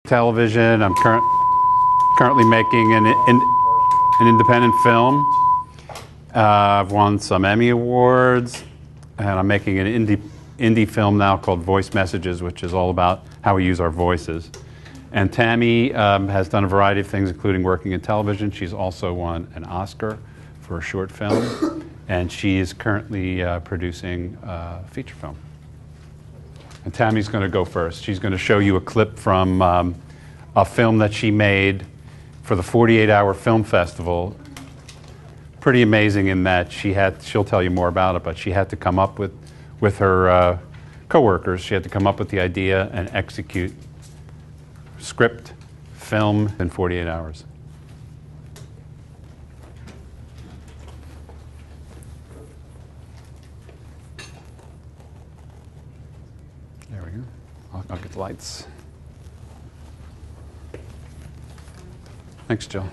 Television. I'm currently making an independent film. I've won some Emmy Awards, and I'm making an indie film now called Voice Messages, which is all about how we use our voices. And Tammy has done a variety of things, including working in television. She's also won an Oscar for a short film, and she is currently producing a feature film. And Tammy's going to go first. She's going to show you a clip from a film that she made for the 48-hour film festival. Pretty amazing in that she'll tell you more about it, but she had to come up with her coworkers, she had to come up with the idea and execute script, film in 48 hours. There we go. I'll get the lights. Thanks, Jill.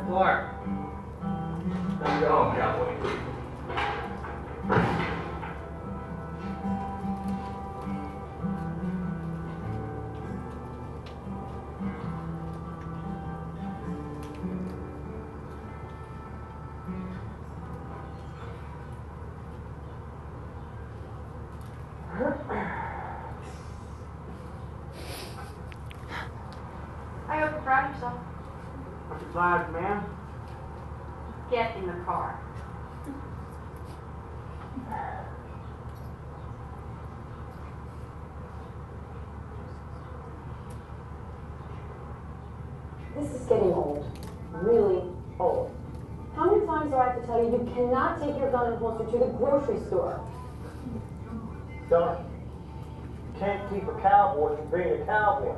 Clark, let's go home, cowboy. I hope you're proud of yourself. What's your flag, ma'am? Get in the car. This is getting old. Really old. How many times do I have to tell you you cannot take your gun and holster to the grocery store? Son, you can't keep a cowboy from being a cowboy.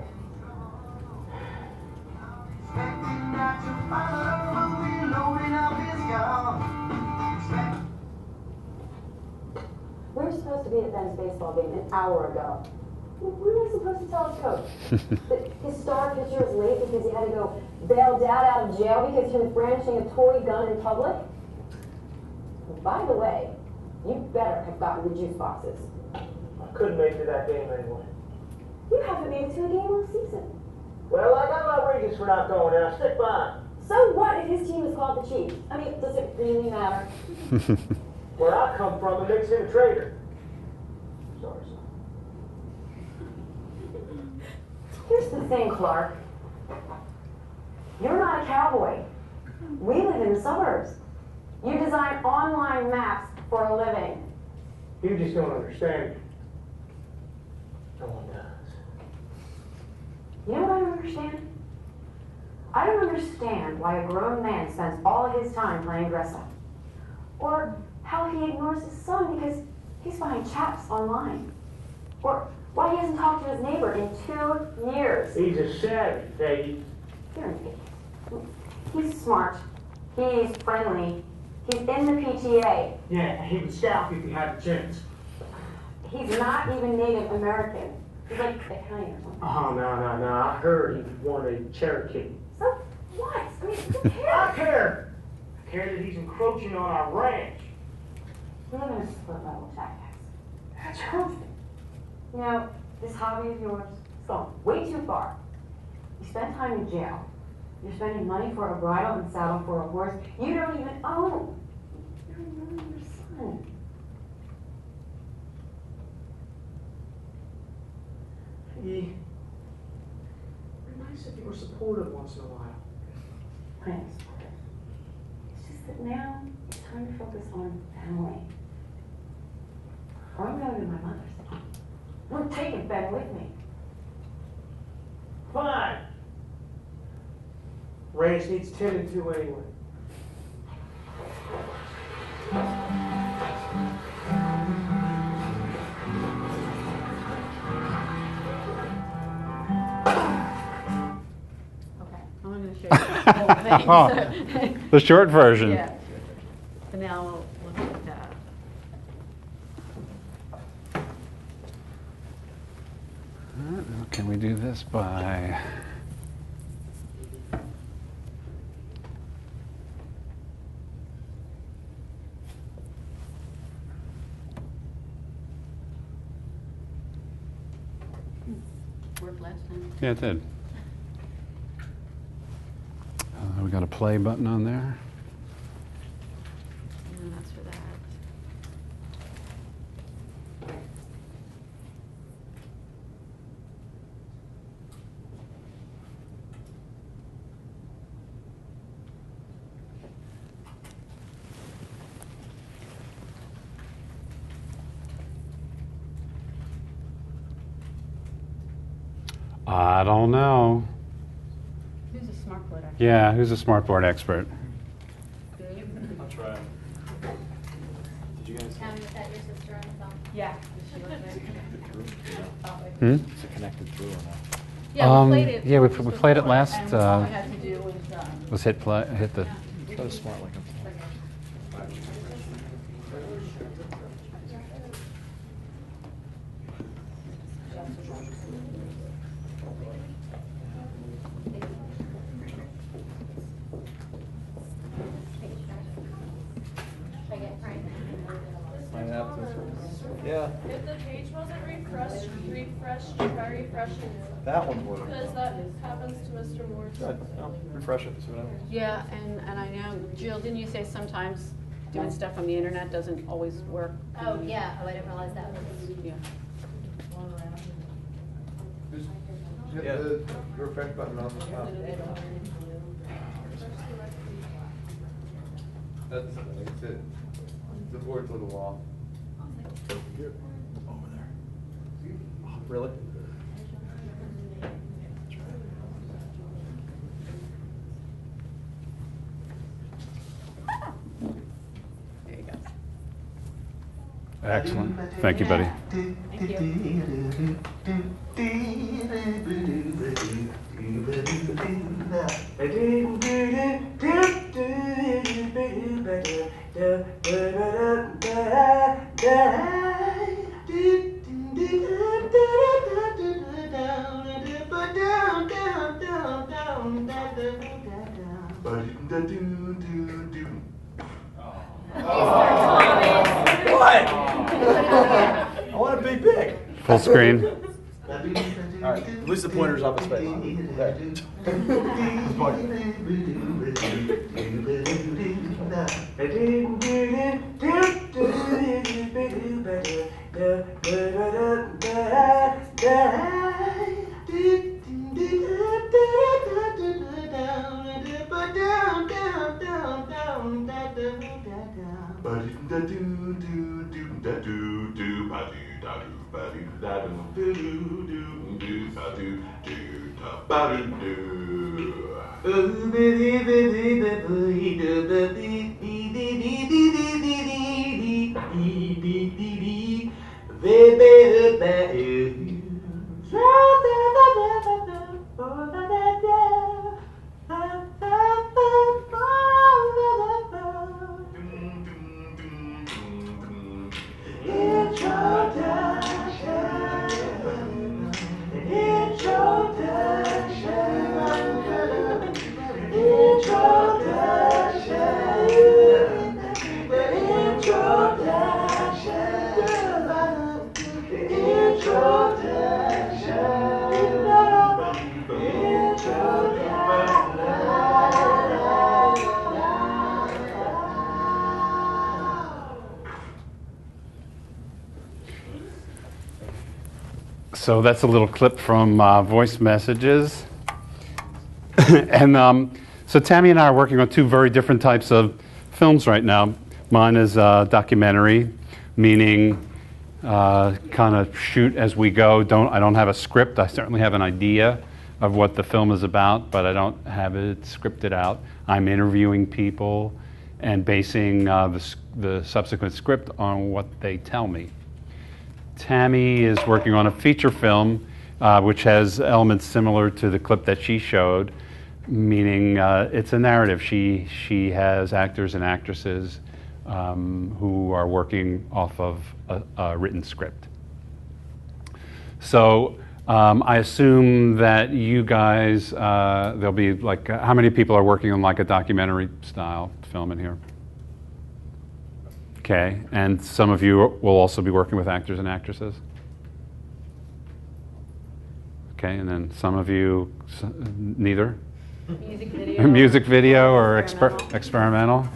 We were supposed to be at Ben's baseball game an hour ago. What were we supposed to tell his coach? That his star pitcher is late because he had to go bail Dad out of jail because he was brandishing a toy gun in public? And by the way, you better have gotten the juice boxes. I couldn't make it to that game anyway. You haven't made it to a game all season. Well, I got my reasons for not going now. Stick by. So what if his team is called the Chiefs? I mean, does it really matter? Where I come from, it makes him a traitor. Sorry, son. Here's the thing, Clark. You're not a cowboy. We live in the suburbs. You design online maps for a living. You just don't understand. No one does. You know what I don't understand? I don't understand why a grown man spends all of his time playing dress up. Or how he ignores his son because he's buying chaps online. Or why he hasn't talked to his neighbor in 2 years. He's a savage, Peggy. You're an idiot. He's smart. He's friendly. He's in the PTA. Yeah, he would scout if he had the chance. He's not even Native American. He's like Italian or something. Oh, no. I heard he wanted Cherokee. So what? I mean, who cares? I care. I care that he's encroaching on our ranch. We live in a split level jackass. That's hurtful. You know, this hobby of yours is going way too far. You spend time in jail. You're spending money for a bridle and saddle for a horse you don't even own. You're ruining your son. Peggy, it'd be nice if you were supportive once in a while. I am supportive. It's just that now it's time to focus on family. Or I'm going to my mother's. I'm taking Ben with me. Fine. Ranch needs tending to anyway. Okay, I'm going to show you the whole thing. The short version. Yeah. So now we'll look at that. Can we do this by... Worked last time. Yeah, it did. We got a play button on there. And that's for that. I don't know. Who's a smart board expert? Yeah, who's a smartboard expert? Dave? I'll try. Did you guys? Tammy, is that your sister on the phone? Yeah. Does she look Is it like- connected through? Hmm? Is it connected through or not? Yeah, we played it. yeah, we once played it before, last, And all we had to do was, Let's hit play, hit the... It's not as smart like I'm. Should I get Frank? Might have to. Yeah, If the page wasn't refreshed, try refreshing it. that one worked. Because that happens to Mr. Moore. Good. I'll refresh it, see what happens. yeah, and I know, Jill, didn't you say sometimes doing stuff on the internet doesn't always work? Oh, yeah, oh, I didn't realize that was. Yeah. Yeah. The refresh button on the top. That's it. The board's a little off. Over there. Really? There you go. Excellent. Thank you, buddy. Thank you. What? I want to be big. Full screen. All right, release the pointers off his face. There. His pointer. So that's a little clip from voice messages. And so Tammy and I are working on two very different types of films right now. Mine is a documentary, meaning kind of shoot as we go. I don't have a script. I certainly have an idea of what the film is about, but I don't have it scripted out. I'm interviewing people and basing the subsequent script on what they tell me. Tammy is working on a feature film which has elements similar to the clip that she showed, meaning it's a narrative. She has actors and actresses who are working off of a written script. So I assume that you guys, there'll be like, how many people are working on like a documentary style film in here? Okay, and some of you will also be working with actors and actresses? Okay, and then some of you, neither? Music video. Music video or experimental?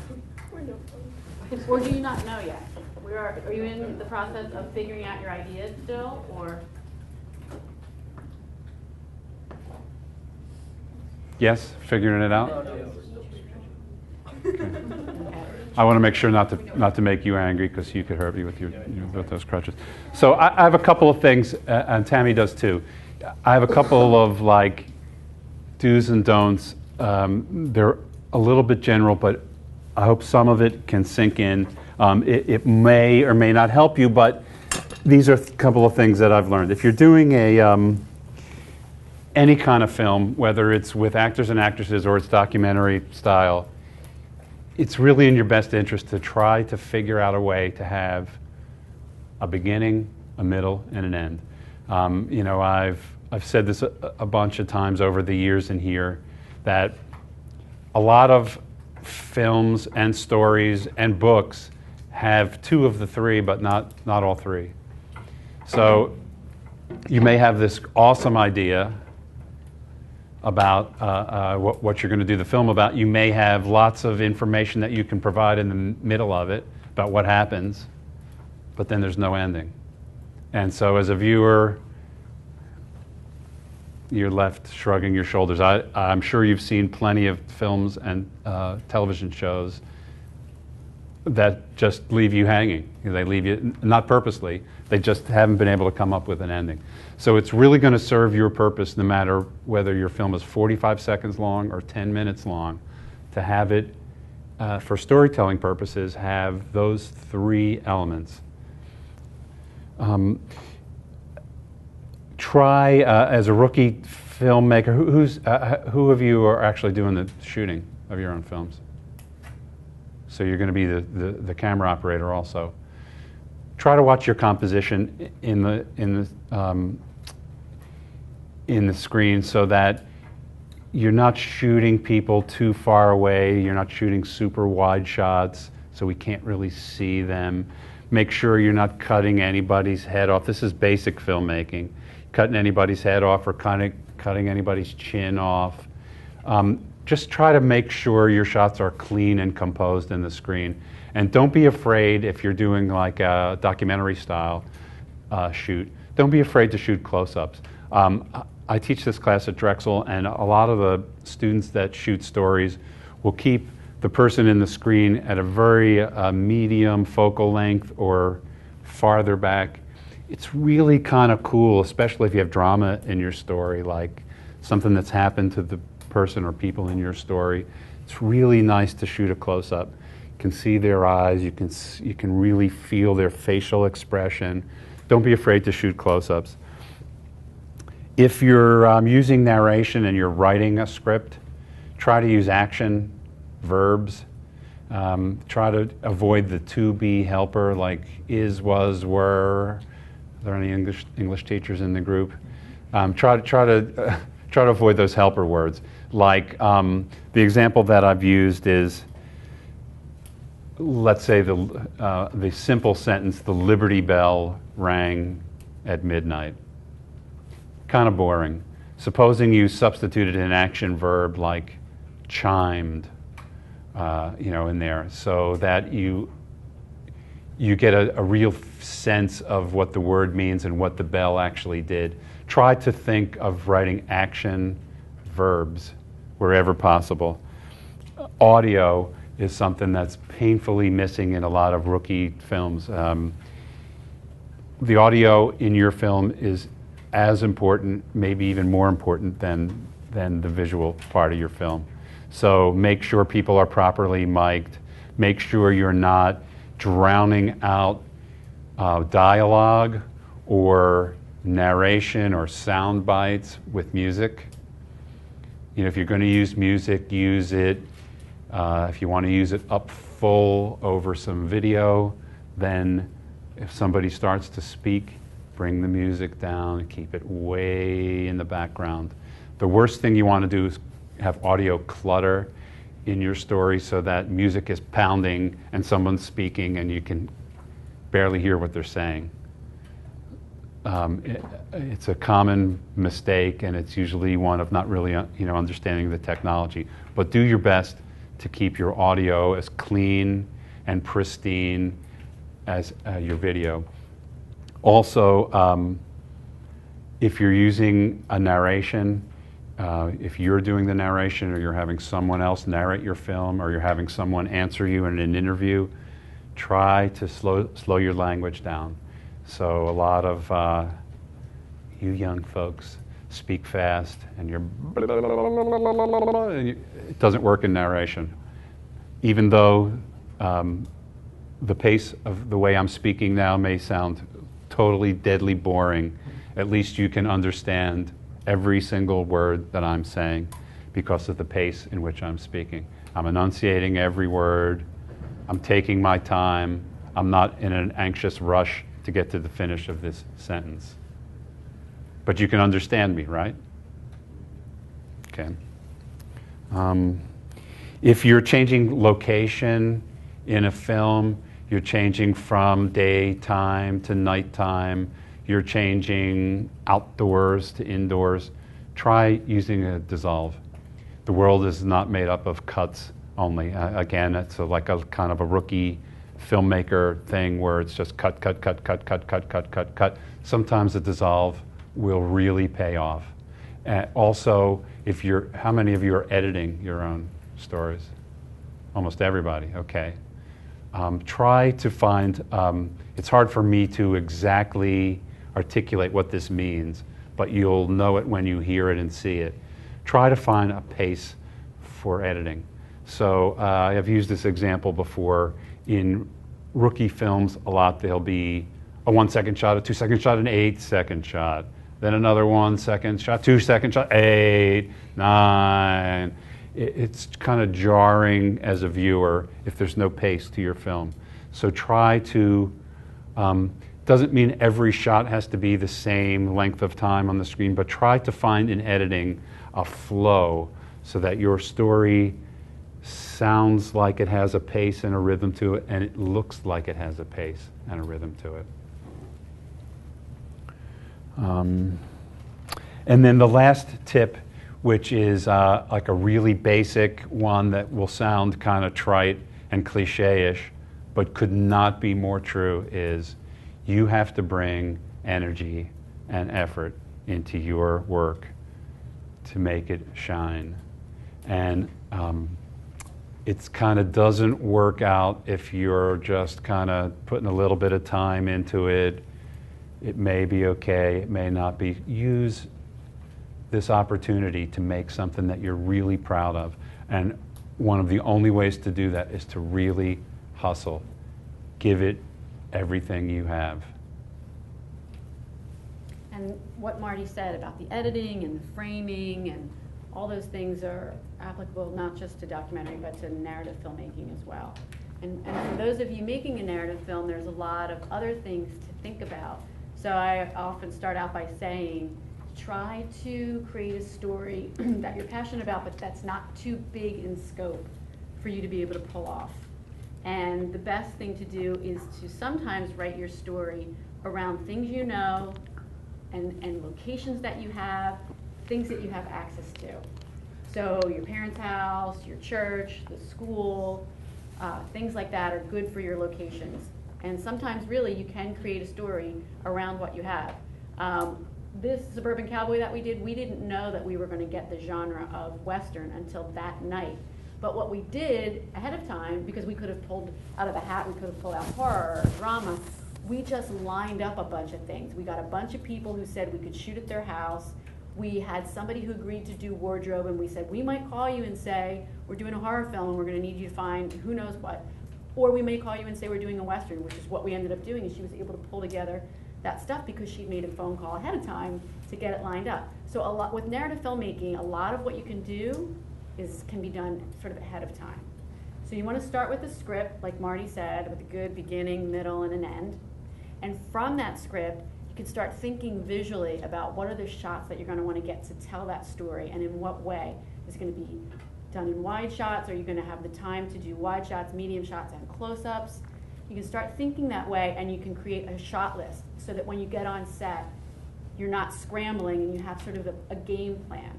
Or do you not know yet? Are you in the process of figuring out your ideas still, or? Yes, figuring it out? Okay. I want to make sure not to make you angry, because you could hurt me with with those crutches. So I have a couple of things, and Tammy does too. I have a couple of like do's and don'ts. They're a little bit general, but I hope some of it can sink in. It may or may not help you, but these are a couple of things that I've learned. If you're doing any kind of film, whether it's with actors and actresses or it's documentary style, it's really in your best interest to try to figure out a way to have a beginning, a middle, and an end. You know, I've said this a bunch of times over the years in here, that a lot of films and stories and books have two of the three, but not all three. So you may have this awesome idea about what you're going to do the film about. You may have lots of information that you can provide in the middle of it about what happens, but then there's no ending. And so as a viewer, you're left shrugging your shoulders. I'm sure you've seen plenty of films and television shows that just leave you hanging. They leave you, not purposely, they just haven't been able to come up with an ending. So it's really going to serve your purpose no matter whether your film is 45 seconds long or 10 minutes long, to have it, for storytelling purposes, have those three elements. Try, as a rookie filmmaker, who of you are actually doing the shooting of your own films? So you're going to be the camera operator also. Try to watch your composition in the screen, so that you're not shooting people too far away. You're not shooting super wide shots, so we can't really see them. Make sure you're not cutting anybody's head off. This is basic filmmaking. Cutting anybody's head off or cutting anybody's chin off. Just try to make sure your shots are clean and composed in the screen. And don't be afraid, if you're doing like a documentary style shoot, don't be afraid to shoot close-ups. I teach this class at Drexel, and a lot of the students that shoot stories will keep the person in the screen at a very medium focal length or farther back. It's really kind of cool, especially if you have drama in your story, like something that's happened to the person or people in your story. It's really nice to shoot a close-up. You can see their eyes, you can really feel their facial expression. Don't be afraid to shoot close-ups. If you're using narration and you're writing a script, try to use action, verbs. Try to avoid the to be helper, like is, was, were. Are there any English teachers in the group? Try to avoid those helper words. Like the example that I've used is, let's say the simple sentence, the Liberty Bell rang at midnight. Kind of boring. Supposing you substituted an action verb like chimed, in there, so that you get a real sense of what the word means and what the bell actually did. Try to think of writing action verbs wherever possible. Audio is something that's painfully missing in a lot of rookie films. The audio in your film is as important, maybe even more important than the visual part of your film. So make sure people are properly mic'd. Make sure you're not drowning out dialogue or narration or sound bites with music. You know, if you're going to use music, use it. If you want to use it up full over some video, then if somebody starts to speak, bring the music down and keep it way in the background. The worst thing you want to do is have audio clutter in your story so that music is pounding and someone's speaking and you can barely hear what they're saying. It's a common mistake, and it's usually one of not really understanding the technology. But do your best to keep your audio as clean and pristine as your video. Also, if you're using a narration, if you're doing the narration or you're having someone else narrate your film or you're having someone answer you in an interview, try to slow your language down. So a lot of you young folks speak fast and it doesn't work in narration. Even though the pace of the way I'm speaking now may sound totally deadly boring, at least you can understand every single word that I'm saying because of the pace in which I'm speaking. I'm enunciating every word. I'm taking my time. I'm not in an anxious rush to get to the finish of this sentence. But you can understand me, right? Okay. If you're changing location in a film, you're changing from daytime to nighttime, you're changing outdoors to indoors, try using a dissolve. The world is not made up of cuts only. Again, it's like a kind of a rookie filmmaker thing where it's just cut, cut, cut, cut, cut, cut, cut, cut, cut. Sometimes a dissolve will really pay off. Also, how many of you are editing your own stories? Almost everybody, okay. Try to find, it's hard for me to exactly articulate what this means, but you'll know it when you hear it and see it. Try to find a pace for editing. So I've used this example before. In rookie films, a lot there'll be a 1 second shot, a 2 second shot, an 8 second shot, then another 1 second shot, 2 second shot, 8, 9. It's kind of jarring as a viewer if there's no pace to your film. So try to, doesn't mean every shot has to be the same length of time on the screen, but try to find in editing a flow so that your story sounds like it has a pace and a rhythm to it, and it looks like it has a pace and a rhythm to it. And then the last tip, which is like a really basic one that will sound kind of trite and cliche-ish, but could not be more true, is you have to bring energy and effort into your work to make it shine. And it kind of doesn't work out if you're just kind of putting a little bit of time into it. It may be okay, it may not be. Use this opportunity to make something that you're really proud of. And one of the only ways to do that is to really hustle. Give it everything you have. And what Marty said about the editing and the framing and all those things are applicable not just to documentary but to narrative filmmaking as well. And for those of you making a narrative film, there's a lot of other things to think about. So I often start out by saying, try to create a story that you're passionate about, but that's not too big in scope for you to be able to pull off. And the best thing to do is to sometimes write your story around things you know and locations that you have, things that you have access to. So your parents' house, your church, the school, things like that are good for your locations. And sometimes really you can create a story around what you have. This Suburban Cowboy that we didn't know that we were going to get the genre of Western until that night. But what we did ahead of time, because we could have pulled out of the hat, we could have pulled out horror or drama, we just lined up a bunch of things. We got a bunch of people who said we could shoot at their house. We had somebody who agreed to do wardrobe, and we said, we might call you and say, we're doing a horror film and we're gonna need you to find who knows what. Or we may call you and say we're doing a Western, which is what we ended up doing, and she was able to pull together that stuff because she'd made a phone call ahead of time to get it lined up. So a lot, with narrative filmmaking, a lot of what you can do can be done sort of ahead of time. So you wanna start with the script, like Marty said, with a good beginning, middle, and an end. And from that script, you can start thinking visually about what are the shots that you're going to want to get to tell that story, and in what way. Is it going to be done in wide shots? Are you going to have the time to do wide shots, medium shots, and close-ups? You can start thinking that way, and you can create a shot list so that when you get on set, you're not scrambling and you have sort of a game plan.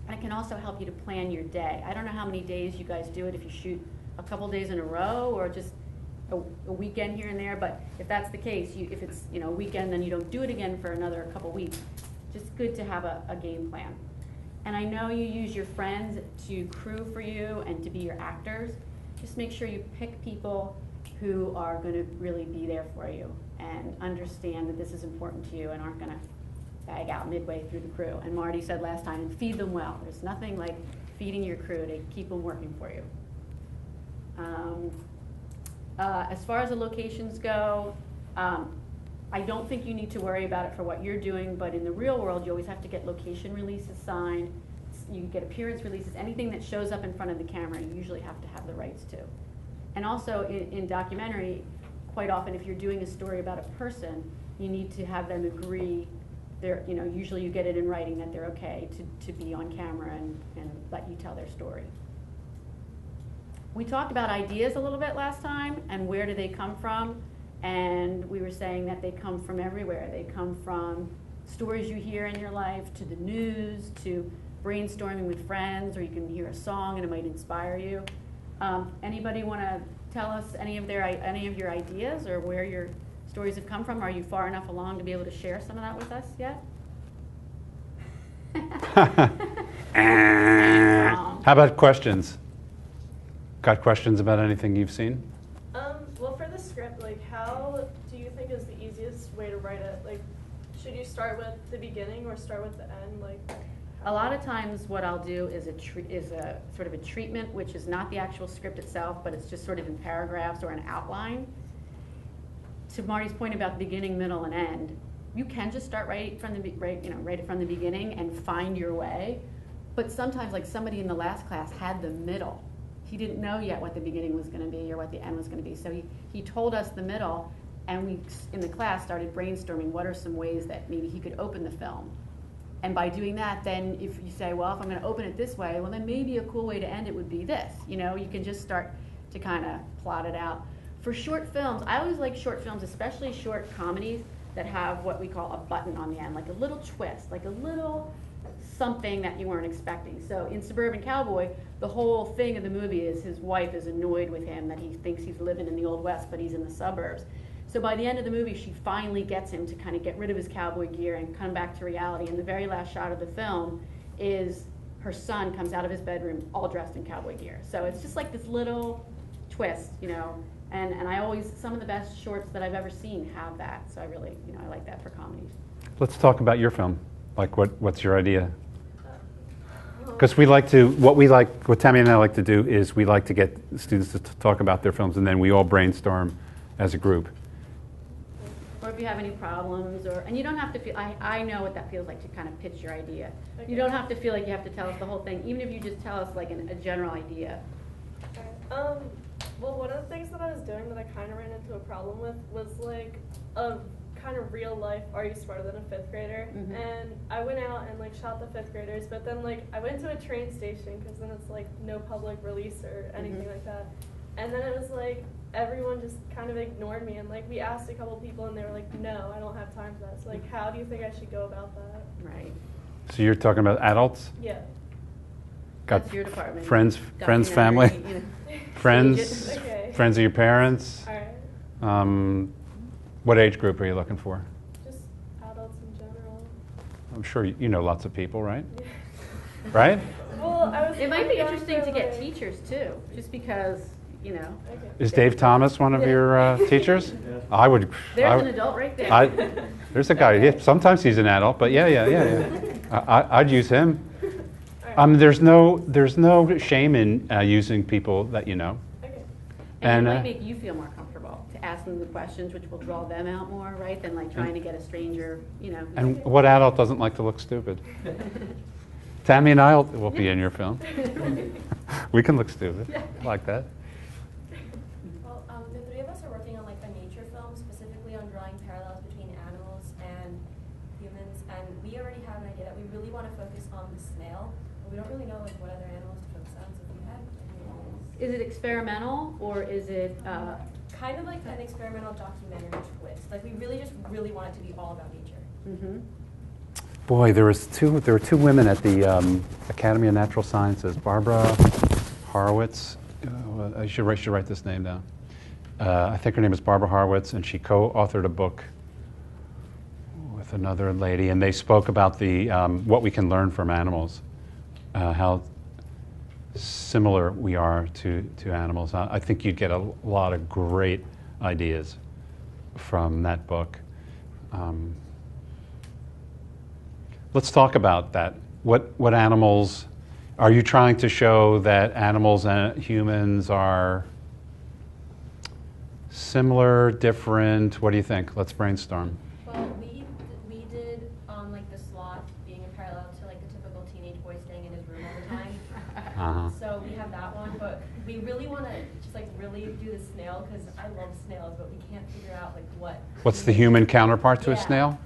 And it can also help you to plan your day. I don't know how many days you guys do it, if you shoot a couple days in a row or just a weekend here and there, but if that's the case, if it's a weekend, then you don't do it again for another couple weeks. Just good to have a game plan. And I know you use your friends to crew for you and to be your actors. Just make sure you pick people who are going to really be there for you and understand that this is important to you and aren't going to bag out midway through the crew. And Marty said last time, and feed them well. There's nothing like feeding your crew to keep them working for you. As far as the locations go, I don't think you need to worry about it for what you're doing, but in the real world, you always have to get location releases signed. You get appearance releases. Anything that shows up in front of the camera, you usually have to have the rights to. And also in documentary, quite often if you're doing a story about a person, you need to have them agree. Usually you get it in writing that they're okay to be on camera and let you tell their story. We talked about ideas a little bit last time and where do they come from, and we were saying that they come from everywhere. They come from stories you hear in your life, to the news, to brainstorming with friends, or you can hear a song and it might inspire you. Anybody want to tell us any of your ideas or where your stories have come from? Are you far enough along to be able to share some of that with us yet? How about questions? Got questions about anything you've seen? Well, for the script, how do you think is the easiest way to write it? Should you start with the beginning or start with the end? A lot of times what I'll do is a sort of a treatment, which is not the actual script itself, but it's just sort of in paragraphs or an outline. To Marty's point about the beginning, middle, and end, you can just start write it from the beginning and find your way. But sometimes, like somebody in the last class had the middle. He didn't know yet what the beginning was going to be or what the end was going to be. So he told us the middle, and we, in the class, started brainstorming what are some ways that maybe he could open the film. And by doing that, then if you say, well, if I'm going to open it this way, well, then maybe a cool way to end it would be this. You can just start to kind of plot it out. For short films, I always like short films, especially short comedies that have what we call a button on the end, like a little twist, like a little something that you weren't expecting. So in Suburban Cowboy, the whole thing of the movie is his wife is annoyed with him that he thinks he's living in the Old West, but he's in the suburbs. So by the end of the movie, she finally gets him to kind of get rid of his cowboy gear and come back to reality. And the very last shot of the film is her son comes out of his bedroom all dressed in cowboy gear. So it's just like this little twist, and I always, some of the best shorts that I've ever seen have that. So I really, I like that for comedies. Let's talk about your film. What's your idea? Because what Tammy and I like to do is we like to get students to talk about their films, and then we all brainstorm as a group. Or if you have any problems, and you don't have to feel, I know what that feels like to kind of pitch your idea. Okay. You don't have to feel like you have to tell us the whole thing, even if you just tell us like a general idea. Okay. Well, one of the things that I was doing that I kind of ran into a problem with was a kind of real life, are you smarter than a fifth grader? Mm-hmm. And I went out and shot the fifth graders, but then I went to a train station because then it's no public release or anything like that. And then it was everyone just kind of ignored me, and we asked a couple people and they were like, no, I don't have time for that. So how do you think I should go about that? Right. So you're talking about adults? Yeah. That's your department. Friends, family, friends, Okay. friends of your parents. All right. What age group are you looking for? Just adults in general. I'm sure you know lots of people, right? Right? Well, I was. It might be going interesting for, to get teachers too, just because you know. Okay. Is Dave Thomas one of your teachers? I would. There's an adult right there. There's a guy. Yeah, sometimes he's an adult, but yeah. I'd use him. There's no shame in using people that you know. Okay. And it might make you feel more comfortable to ask them the questions, which will draw them out more, right, than like trying to get a stranger, you know. And what adult doesn't like to look stupid? Tammy and I will be in your film. We can look stupid. I like that. Well, the three of us are working on like a nature film, specifically on drawing parallels between animals and humans. And we already have an idea that we really want to focus on the snail, but we don't really know like what other animals to focus on. So if you had any ideas. Is it experimental or is it? Kind of like an experimental documentary twist. Like we really want it to be all about nature. Mm-hmm. Boy, there were two women at the Academy of Natural Sciences. Barbara Horowitz. I should write this name down. I think her name is Barbara Horowitz, and she co-authored a book with another lady, and they spoke about the what we can learn from animals, how similar we are to animals. I think you'd get a lot of great ideas from that book. Let's talk about that. What animals are you trying to show that animals and humans are similar, different? What do you think? Let's brainstorm. Well, we did like the sloth being a parallel to like the typical teenage boy staying in his room all the time. So we have that one, but we really want to just like really do the snail because I love snails, but we can't figure out like what. What's the human counterpart to a snail?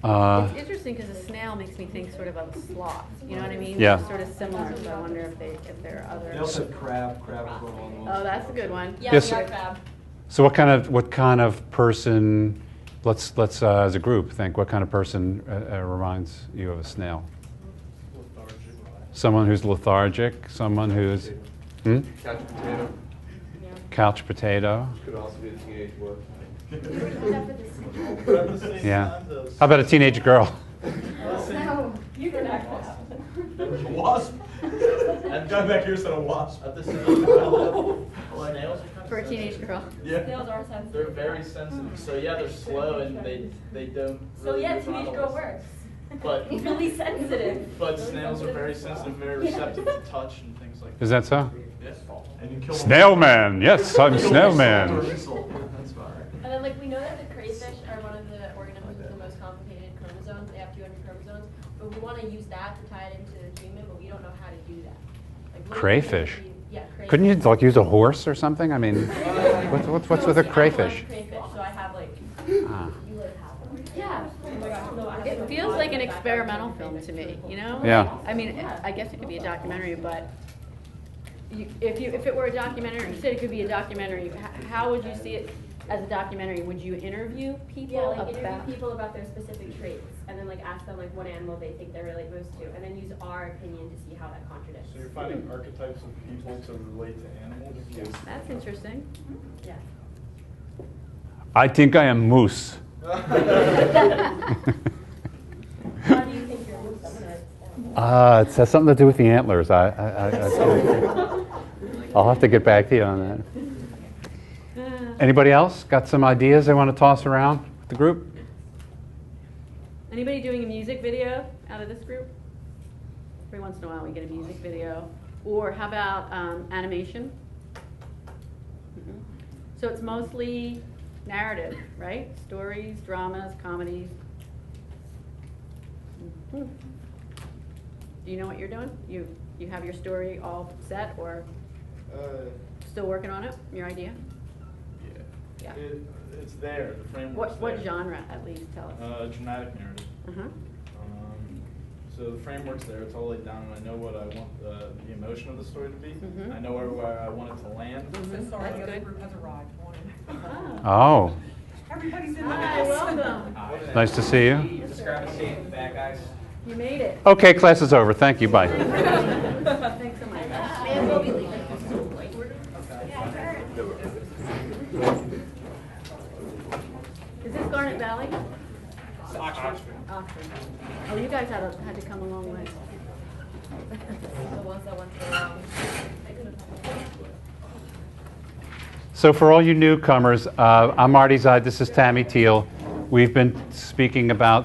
It's interesting because a snail makes me think sort of a sloth. You know what I mean? Yeah. They're sort of similar. So I wonder if there are other. They also have crab going on. Oh, that's a good one. Yeah, Yes. we got crab. So what kind of person? Let's as a group think. What kind of person reminds you of a snail? Someone who's lethargic. Someone who's Couch potato. couch potato. Could also be a teenage boy. Yeah. How about a teenage girl? You can act A wasp? That guy back here said a wasp. At the snails For a teenage girl. Yeah. Snails are sensitive. they're very sensitive. So yeah, they're slow and they don't. So really yeah, move teenage on girl all works. But Really sensitive. but snails are very sensitive, very receptive to touch and things like that. Is that so? Yes. And you kill them. Snail man. Yes, I'm snail man. That's fine. And then like we know that the crayfish are one of the organisms with the most complicated chromosomes. They have 200 chromosomes, but we want to use that to tie it into the human, but we don't know how to do that. Like, what Crayfish? Yeah, crayfish. Couldn't you like use a horse or something? I mean, what's with a crayfish? Crayfish, so I have like. Ah. Yeah. Oh my gosh, no, I have It feels like an experimental film to me, you know? Yeah. I mean, I guess it could be a documentary, but if it were a documentary, you said it could be a documentary, how would you see it as a documentary? Would you interview people Yeah, like about? interview people about their specific traits, and then like ask them like what animal they think they relate most to, and then use our opinion to see how that contradicts. So you're finding archetypes of people to relate to animals? Yes. That's interesting. Yeah. I think I am moose. How do you think you're It has something to do with the antlers. I'll have to get back to you on that. Anybody else got some ideas they want to toss around with the group? Anybody doing a music video out of this group? Every once in a while we get a music video. Or how about animation? So it's mostly narrative, right? Stories, dramas, comedies. Do you know what you're doing? You have your story all set or still working on it? Your idea? Yeah. Yeah. It's there. The framework's What there. genre at least? Tell us. Dramatic narrative. Uh-huh. So the framework's there. It's all laid down, and I know what I want the emotion of the story to be. Mhm. I know where I want it to land. Mhm. That's good. Has arrived. Oh, Everybody's in Hi, welcome. nice to see you. Just grab a seat in the back, guys. You made it. Okay, class is over. Thank you. Bye. Thanks so much. And we'll be leaving. Is this Garnet Valley? Oxford. Oxford. Oh, you guys had to come a long way. The ones that went to So for all you newcomers, I'm Marty Zied. This is Tammy Tiehel. We've been speaking about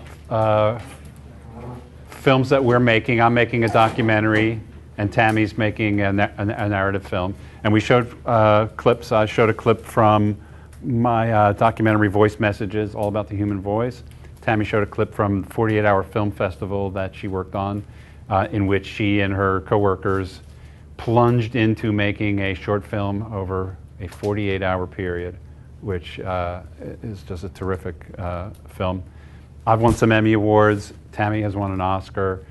films that we're making. I'm making a documentary, and Tammy's making a narrative film. And we showed clips. I showed a clip from my documentary, Voice Messages, all about the human voice. Tammy showed a clip from the 48-hour film festival that she worked on, in which she and her coworkers plunged into making a short film over a 48-hour period, which is just a terrific film. I've won some Emmy Awards. Tammy has won an Oscar.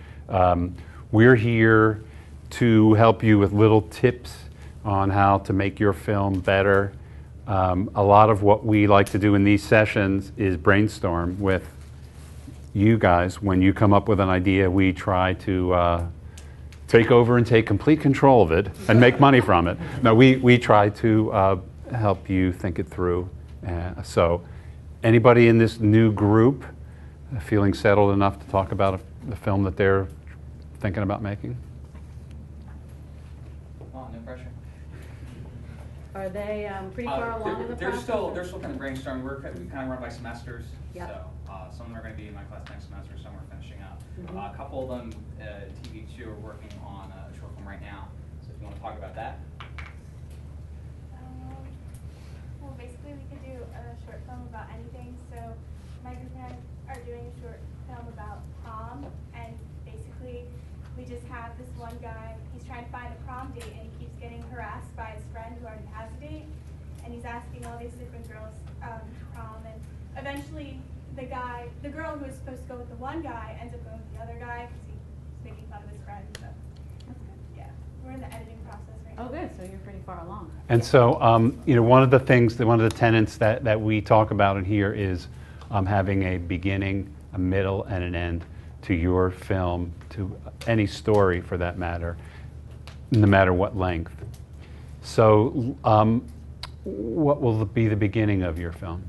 We're here to help you with little tips on how to make your film better. A lot of what we like to do in these sessions is brainstorm with you guys. When you come up with an idea, we try to take over and take complete control of it and make money from it. No, we try to help you think it through. So anybody in this new group feeling settled enough to talk about the film that they're thinking about making? Oh, no pressure. Are they pretty far along in the they're process? they're still kind of brainstorming. We kind of run by semesters. Yep. So some of them are going to be in my class next semester, some are finishing up. Mhm. A couple of them, TV2, are working on a short film right now. So if you want to talk about that. Well, basically we could do a short film about anything. So my group and I are doing a short film about prom, and basically we just have this one guy, he's trying to find a prom date, and he keeps getting harassed by his friend who already has a date, and he's asking all these different girls to prom, and eventually the girl who was supposed to go with the one guy ends up going with the other guy because he's making fun of his friend. So yeah, we're in the editing process right now. Oh, good. So you're pretty far along. And so, one of the things, one of the tenets that we talk about in here is having a beginning, a middle, and an end to your film, to any story for that matter, no matter what length. So, what will be the beginning of your film?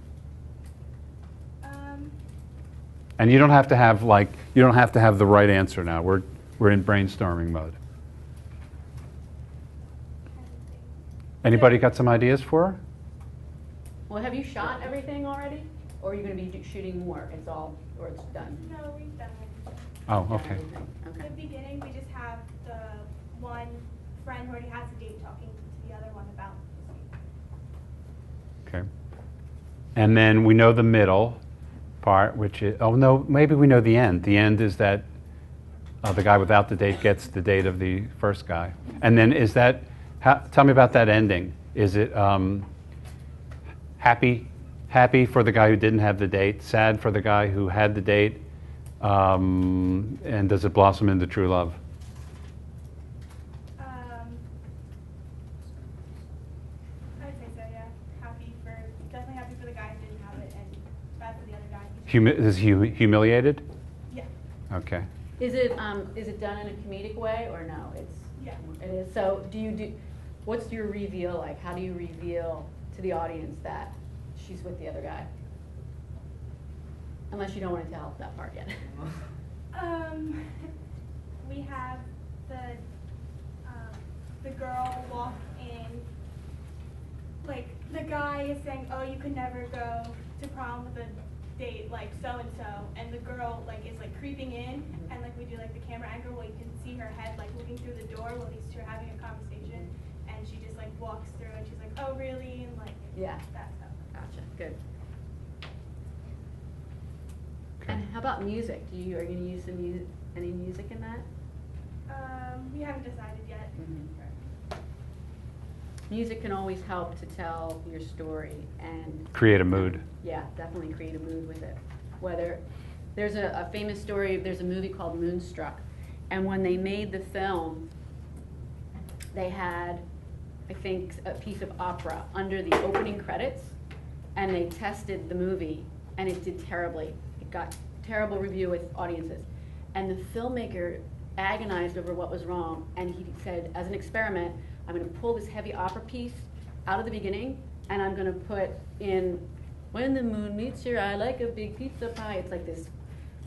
And you don't have to have the right answer now. We're in brainstorming mode. Anybody got some ideas for her? Well, have you shot everything already? Or are you going to be shooting more? It's done? No, we've done everything. Oh, okay. In the beginning, we just have the one friend who already has a date talking to the other one about this date. Okay. And then we know the middle part, which is, oh no, maybe we know the end. The end is that the guy without the date gets the date of the first guy. And then is that, tell me about that ending. Is it happy for the guy who didn't have the date, sad for the guy who had the date, and does it blossom into true love? I'd say so, yeah. Definitely happy for the guy who didn't have it, and bad for the other guy. Is he humiliated? Yeah. Okay. Is it done in a comedic way or no? Yeah. It is. So what's your reveal like? How do you reveal to the audience that she's with the other guy? Unless you don't want to tell that part yet. We have the girl walk in, like the guy is saying, oh, you could never go to prom with a date like so-and-so, and the girl is creeping in, and we do the camera angle where you can see her head looking through the door while these two are having a conversation, and she just walks through and she's like, oh really, and Yeah. that stuff. Gotcha. Good. And how about music? Are you going to use any music in that? We haven't decided yet. Music can always help to tell your story and Create a mood. yeah, definitely create a mood with it. Whether there's a famous story, there's a movie called Moonstruck, and when they made the film, they had, I think, a piece of opera under the opening credits, and they tested the movie, and it did terribly. It got terrible review with audiences, and the filmmaker agonized over what was wrong, and he said, as an experiment, I'm going to pull this heavy opera piece out of the beginning, and I'm going to put in When the Moon Meets Your Eye Like a Big Pizza Pie. It's like this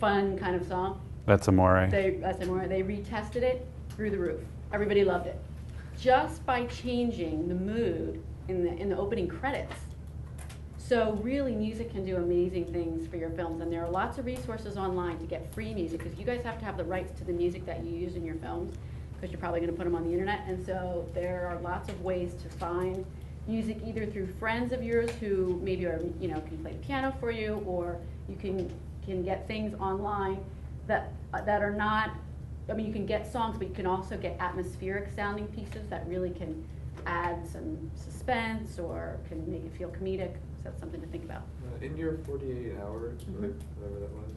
fun kind of song. That's amore. They retested it through the roof. Everybody loved it. Just by changing the mood in the opening credits. So really, music can do amazing things for your films, and there are lots of resources online to get free music, because you guys have to have the rights to the music that you use in your films, because you're probably going to put them on the internet. And so there are lots of ways to find music, either through friends of yours who maybe are, can play the piano for you, or you can get things online that are not. I mean, you can get songs, but you can also get atmospheric sounding pieces that really can add some suspense or can make it feel comedic. So that's something to think about. In your 48 hours, whatever that was,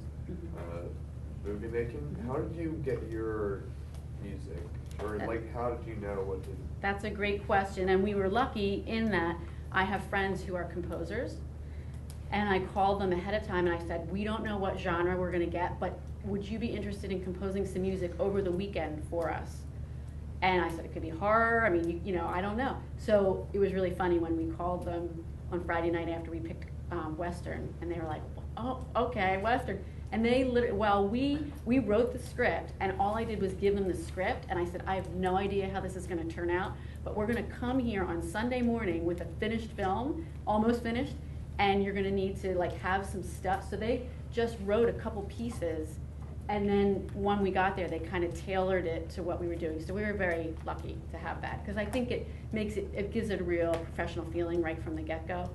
movie making, how did you get your music? Or how did you know what to do? That's a great question, and we were lucky in that I have friends who are composers, and I called them ahead of time and I said, we don't know what genre we're going to get, but would you be interested in composing some music over the weekend for us? And I said, it could be horror, I mean, I don't know. So it was really funny when we called them on Friday night after we picked Western, and they were like, oh, okay, Western. And they literally, we wrote the script, and all I did was give them the script, and I said, I have no idea how this is going to turn out, but we're going to come here on Sunday morning with a finished film, almost finished, and you're going to need to have some stuff. So they just wrote a couple pieces, and then when we got there, they kind of tailored it to what we were doing. So we were very lucky to have that, because I think it gives it a real professional feeling right from the get-go.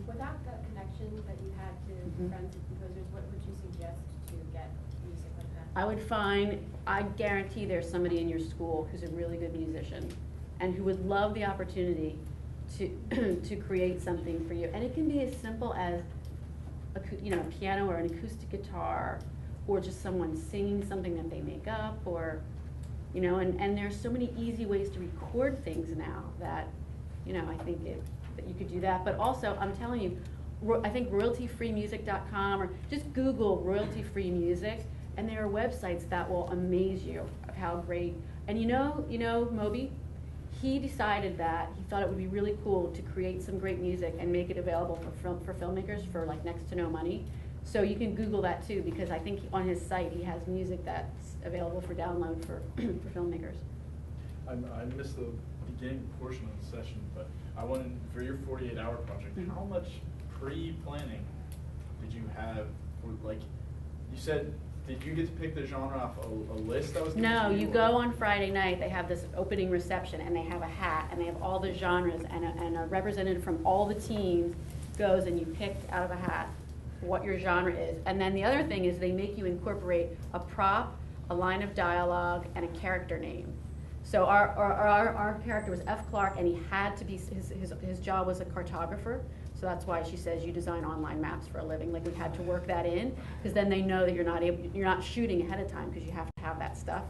Without that connection that you had to friends and composers, what would you suggest to get music like that? I guarantee there's somebody in your school who's a really good musician and who would love the opportunity to create something for you. And it can be as simple as a piano or an acoustic guitar, or just someone singing something that they make up, or and there's so many easy ways to record things now that I think that you could do that. But also, I'm telling you, I think royaltyfreemusic.com, or just Google royalty-free music, and there are websites that will amaze you of how great. And Moby, he decided that he thought it would be really cool to create some great music and make it available for filmmakers for next to no money. So you can Google that too, because I think on his site he has music that's available for download for filmmakers. I missed the beginning portion of the session, but I wanted, for your 48-hour project, how much pre-planning did you have? You said, did you get to pick the genre off a list that was given No, to you go on Friday night, they have this opening reception, and they have a hat, and they have all the genres, and a representative from all the teams goes, and you pick out of a hat what your genre is. And then the other thing is they make you incorporate a prop, a line of dialogue, and a character name. So our character was F. Clark, and he had to be, his job was a cartographer. So that's why she says you design online maps for a living. We had to work that in, because then they know that you're not shooting ahead of time, because you have to have that stuff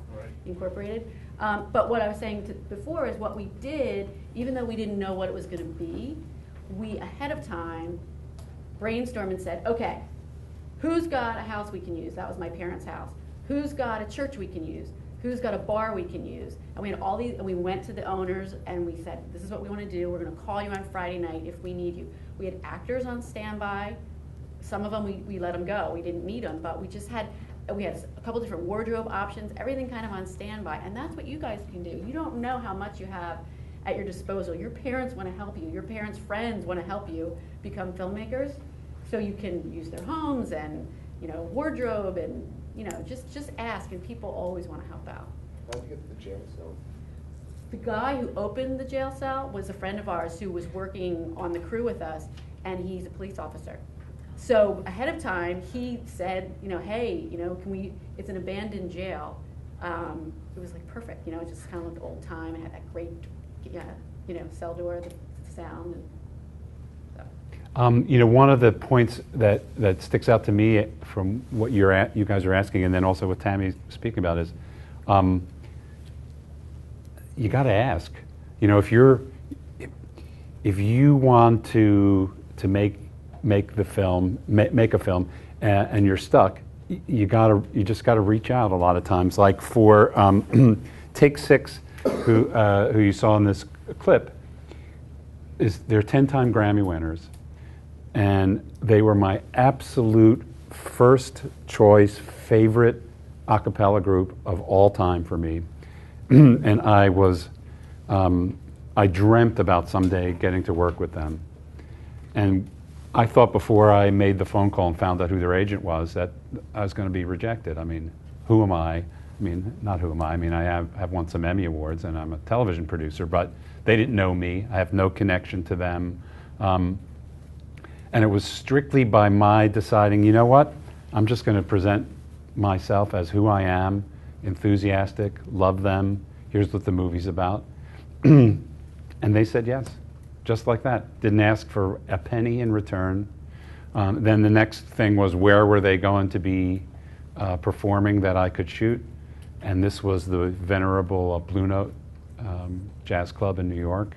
incorporated. But what I was saying before is what we did, even though we didn't know what it was going to be, we ahead of time brainstormed and said, okay, who's got a house we can use? That was my parents' house. Who's got a church we can use? Who's got a bar we can use? And we had all these, and we went to the owners and we said, this is what we want to do. We're going to call you on Friday night if we need you. We had actors on standby. Some of them we let them go. We didn't need them, but we had a couple different wardrobe options, everything kind of on standby. And that's what you guys can do. You don't know how much you have at your disposal. Your parents want to help you. Your parents' friends want to help you become filmmakers. So you can use their homes and wardrobe, and just ask, and people always want to help out. How did you get the jail cell? The guy who opened the jail cell was a friend of ours who was working on the crew with us, and he's a police officer. So ahead of time, he said, hey, can we? It's an abandoned jail. It was perfect, it just kind of looked old time. It had that great, cell door, the sound. And one of the points that sticks out to me from what you guys are asking, and then also what Tammy speaking about, is you got to ask. If you want to make the film, make a film, and you're stuck, you just got to reach out a lot of times. Like for Take 6, who you saw in this clip, they're 10-time Grammy winners. And they were my absolute first choice, favorite a cappella group of all time for me. And I was I dreamt about someday getting to work with them. And I thought before I made the phone call and found out who their agent was that I was going to be rejected. I mean, who am I? I mean, not who am I. I mean, I have won some Emmy Awards and I'm a television producer, but they didn't know me. I have no connection to them. And it was strictly by my deciding, you know what? I'm just going to present myself as who I am, enthusiastic, love them. Here's what the movie's about. And they said yes, just like that. Didn't ask for a penny in return. Then the next thing was, where were they going to be performing that I could shoot? And this was the venerable Blue Note Jazz Club in New York.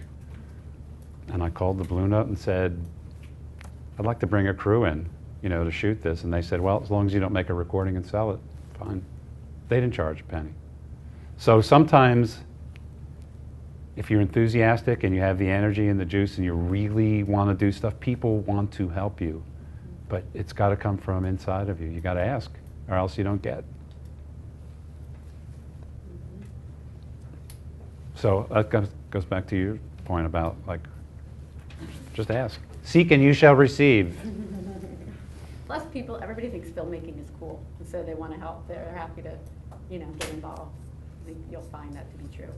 And I called the Blue Note and said, I'd like to bring a crew in, to shoot this. And they said, well, as long as you don't make a recording and sell it, fine. They didn't charge a penny. So sometimes, if you're enthusiastic and you have the energy and the juice and you really want to do stuff, people want to help you. But it's got to come from inside of you. You got to ask, or else you don't get. So that goes back to your point about, just ask. Seek and you shall receive. Plus everybody thinks filmmaking is cool, and so they want to help. They're happy to, get involved. I think you'll find that to be true.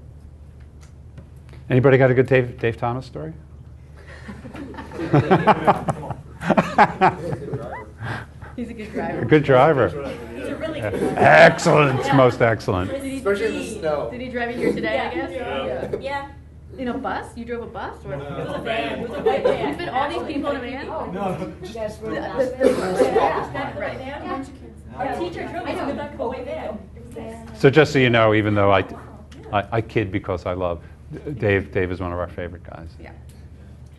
Anybody got a good Dave Thomas story? He's a good driver. A good driver. He's a really good driver. Excellent, most excellent. Especially in the snow. Did he drive you here today, I guess? Yeah. In a bus? You drove a bus? Or? No. It was a van. It was a white van. You fit all these people in a van? No, Yes. Right. Our teacher drove us in the back of a white van. So just so you know, even though I kid because I love, Dave is one of our favorite guys. Yeah.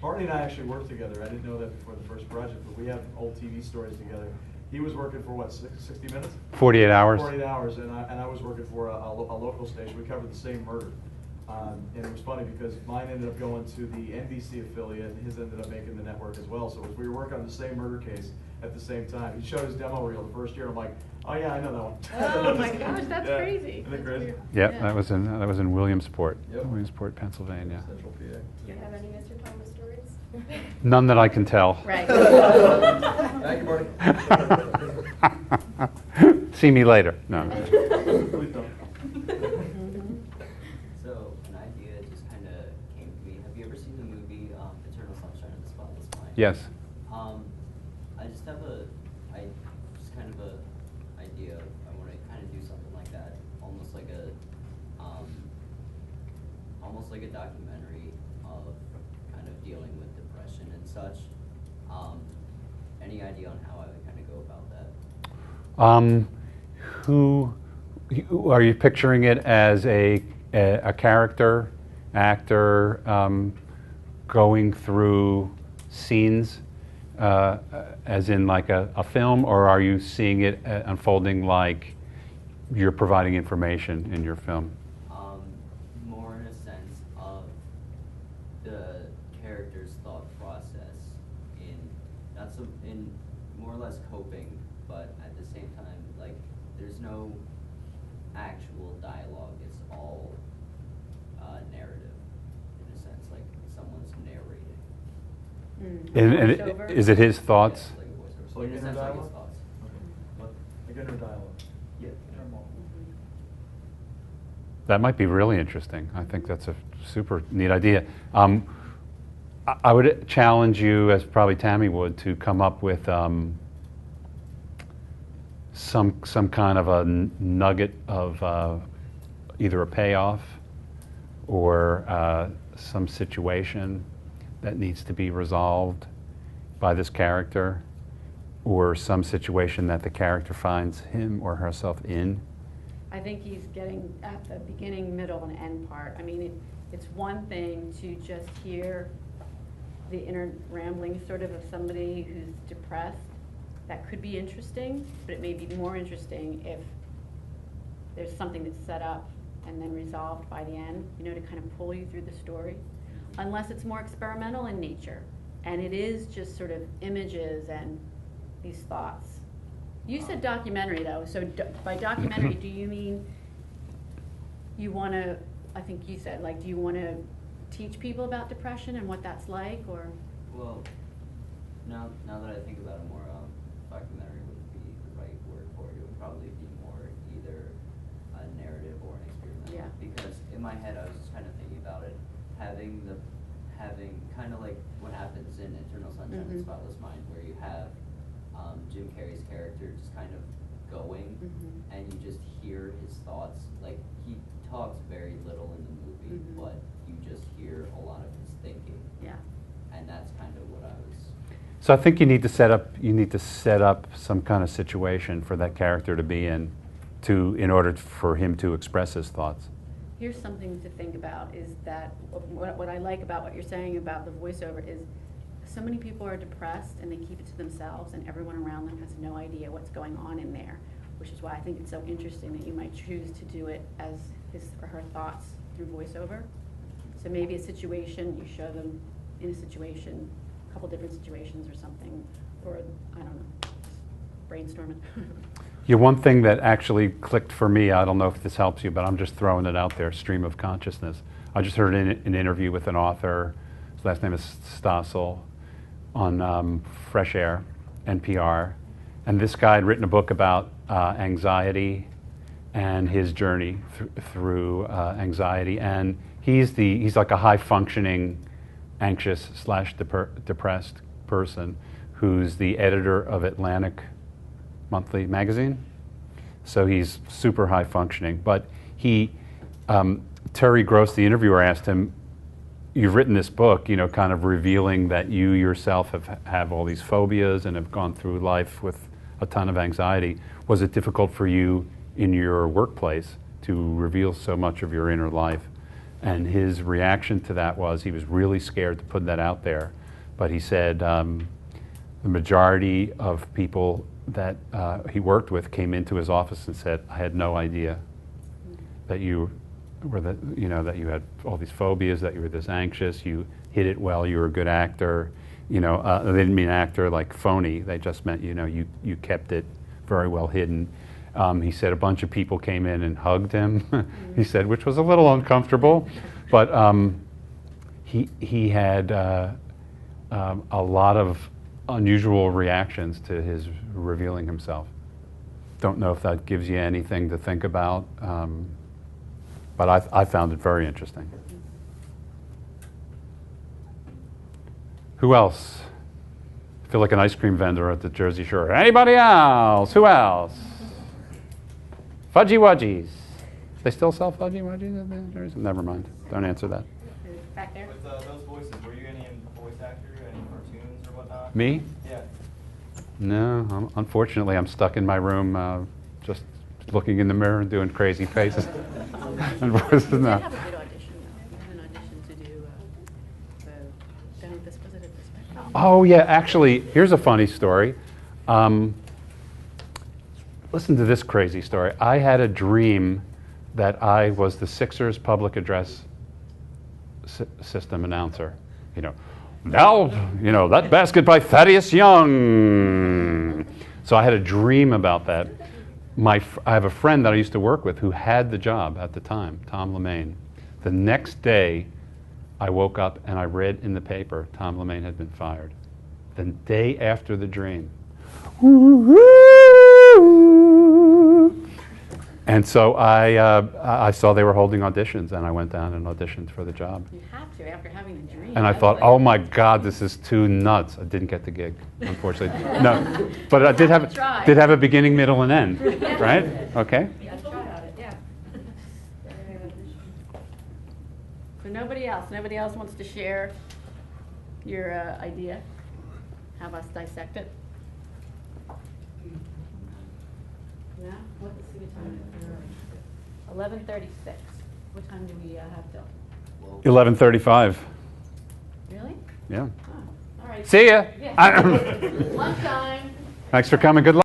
Barney and I actually worked together. I didn't know that before the first project, but we have old TV stories together. He was working for what, 60 minutes? 48 hours. 48 hours, and I was working for a local station. We covered the same murder. And it was funny because mine ended up going to the NBC affiliate, and his ended up making the network as well. So we were working on the same murder case at the same time. He showed his demo reel the first year. I'm like, oh yeah, I know that one. Oh my gosh, that's crazy. Isn't it crazy? Yeah, that was in Williamsport, Yep. Williamsport, Pennsylvania. Central PA. Do you have any Mr. Thomas stories? None that I can tell. Right. Thank you, Barney. See me later. No. Please don't. So, an idea just kind of came to me. Have you ever seen the movie Eternal Sunshine of the Spotless Mind? Yes. I just have a idea. I want to kind of do something like that, almost like a documentary of kind of dealing with depression and such. Any idea on how I would kind of go about that? Who are you picturing it as a character, actor, going through scenes, as in like a film, or are you seeing it unfolding like you're providing information in your film? More in a sense of the character's thought process in more or less coping, but at the same time, like, there's no actual dialogue. It's all narrative, in a sense, like someone's narrating. And is it his thoughts? Yeah, like a voiceover. So like In a inner sense, like his dialogue? thoughts. Like inner dialogue. Yeah. That might be really interesting. I think that's a super neat idea. I would challenge you, as probably Tammy would, to come up with some kind of a nugget of either a payoff or some situation that needs to be resolved by this character, or some situation that the character finds him or herself in. I think he's getting at the beginning, middle, and end part. I mean, it's one thing to just hear the inner rambling sort of somebody who's depressed. That could be interesting, but it may be more interesting if there's something that's set up and then resolved by the end, to kind of pull you through the story. Unless it's more experimental in nature, and it is just sort of images and these thoughts. You said documentary, though, so by documentary, do you mean you want to, I think you said, like, do you want to teach people about depression and what that's like, or? Well, now that I think about it more, documentary wouldn't be the right word for it. It would probably be more either a narrative or an experimental. Yeah. Because in my head, I was just kind of thinking about it, having kind of like what happens in Eternal Sunshine of the Spotless Mind, where you have Jim Carrey's character just kind of going, and you just hear his thoughts. Like, he talks very little in the movie, but you just hear a lot of his thinking. Yeah. And that's kind of what I was. So I think you need to set up some kind of situation for that character to be in order for him to express his thoughts. Here's something to think about, is that what I like about what you're saying about the voiceover is so many people are depressed and they keep it to themselves, and everyone around them has no idea what's going on in there, which is why I think it's so interesting that you might choose to do it as his or her thoughts through voiceover. So maybe a situation, you show them in a situation, a couple different situations or something, or I don't know, brainstorming. Yeah, one thing that actually clicked for me, I don't know if this helps you, but I'm just throwing it out there, stream of consciousness. I just heard an interview with an author, his last name is Stossel, on Fresh Air, NPR, and this guy had written a book about anxiety and his journey through anxiety, and he's like a high-functioning, anxious / depressed person who's the editor of Atlantic Monthly magazine. So he's super high functioning. But Terry Gross, the interviewer, asked him, you've written this book, kind of revealing that you yourself have all these phobias and have gone through life with a ton of anxiety. Was it difficult for you in your workplace to reveal so much of your inner life? And his reaction to that was he was really scared to put that out there. But he said the majority of people that he worked with came into his office and said, I had no idea that you were that you had all these phobias, that you were this anxious, you hid it well, you were a good actor. They didn't mean actor like phony, they just meant you kept it very well hidden. He said a bunch of people came in and hugged him, he said, which was a little uncomfortable, but he had a lot of unusual reactions to his revealing himself. Don't know if that gives you anything to think about, but I found it very interesting. Who else? I feel like an ice cream vendor at the Jersey Shore. Anybody else? Who else? Fudgy Wudgies. They still sell Fudgy Wudgies at the Jersey? Never mind. Don't answer that. Back there. With those voices, were you any voice actor, any cartoons or whatnot? Me? Yeah. No, unfortunately, I'm stuck in my room, just looking in the mirror and doing crazy faces. And voices You now. did have a good audition, though. You had an audition to do Don't Dispositive Perspective. Oh yeah, actually, here's a funny story. Listen to this crazy story. I had a dream that I was the Sixers public address system announcer. Now, that basket by Thaddeus Young. So I had a dream about that. I have a friend that I used to work with who had the job at the time, Tom LeMaine. The next day, I woke up and I read in the paper Tom LeMaine had been fired. The day after the dream. And so I saw they were holding auditions, and I went down and auditioned for the job. You have to after having the dream. And I thought, oh my God, this is too nuts. I didn't get the gig, unfortunately. No, but I did have a beginning, middle, and end, right? Okay. That's right. Yeah. So nobody else wants to share your idea? Have us dissect it? Yeah. Let's see what time it is. 11:36. What time do we have till? 11:35. Really? Yeah. Oh, all right. See ya. Yeah. Lunchtime. Thanks for coming. Good luck.